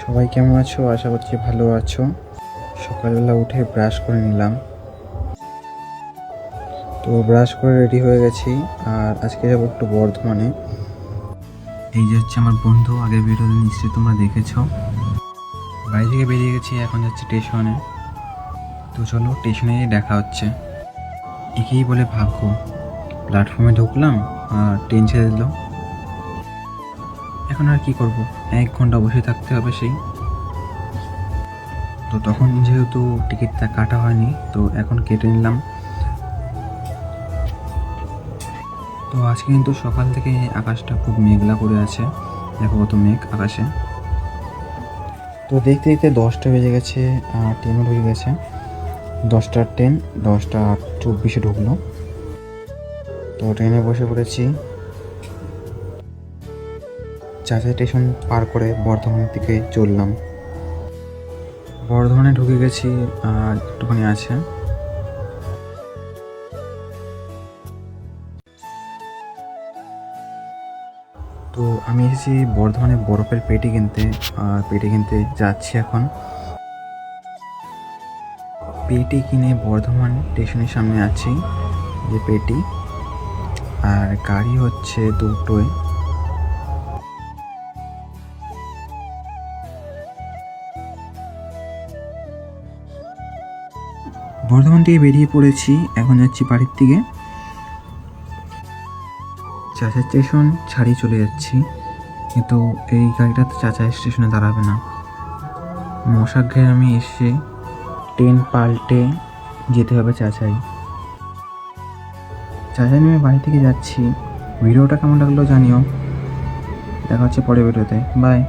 সবাই কেমন আছো? আশা করছি ভালো আছো। সকালবেলা উঠে ব্রাশ করে নিলাম, তো ব্রাশ করে রেডি হয়ে গেছি। আর আজকে যাবো একটু বর্ধমানে। এই যে হচ্ছে আমার বন্ধু, আগের ভিডিওতে নিশ্চয়ই তোমরা দেখেছো। বাড়ি থেকে বেরিয়ে গেছি, এখন যাচ্ছি স্টেশনে। তো চলো স্টেশনে দেখা হচ্ছে। একেই বলে ভাগ্য, প্ল্যাটফর্মে ঢুকলাম আর ট্রেন ছেড়ে দিল। এখন আর কি করব, 1 ঘন্টা বসে থাকতে হবে সেই। তো তখন যেহেতু টিকিটটা কাটা হয়নি, তো এখন কেটে নিলাম। তো আজকে কিন্তু সকাল থেকে আকাশটা খুব মেঘলা করে আছে, দেখো কত মেঘ আকাশে। তো দেখতে দেখতে 10টা বেজে গেছে, আর ট্রেনও ঢুকে গেছে। 10টার ট্রেন 10টা 24-এ ঢুকলো। তো ট্রেনে বসে পড়েছি। চাচা স্টেশন পার করে বর্ধমানের দিকে চললাম। বর্ধমানে ঢুকে গেছি, আর একটুখানি আছে। তো আমি এসেছি বর্ধমানে বরফের পেটি কিনতে, আর পেটি কিনতে যাচ্ছি এখন। পেটি কিনে বর্ধমান স্টেশনের সামনে আছি, যে পেটি। আর গাড়ি হচ্ছে দুটোই। বর্ধমান থেকে বেরিয়ে পড়েছি, এখন যাচ্ছি বাড়ির দিকে। চাচা স্টেশন ছাড়িয়ে চলে যাচ্ছি, কিন্তু এই গাড়িটা তো চাচা স্টেশনে দাঁড়াবে না। মশাক ঘেরে আমি এসে ট্রেন পাল্টে যেতে হবে চাচাই। চাচা নেমে বাড়ি থেকে যাচ্ছি। ভিডিওটা কেমন লাগলো জানিও। দেখা হচ্ছে পরের ভিডিওতে। বাই।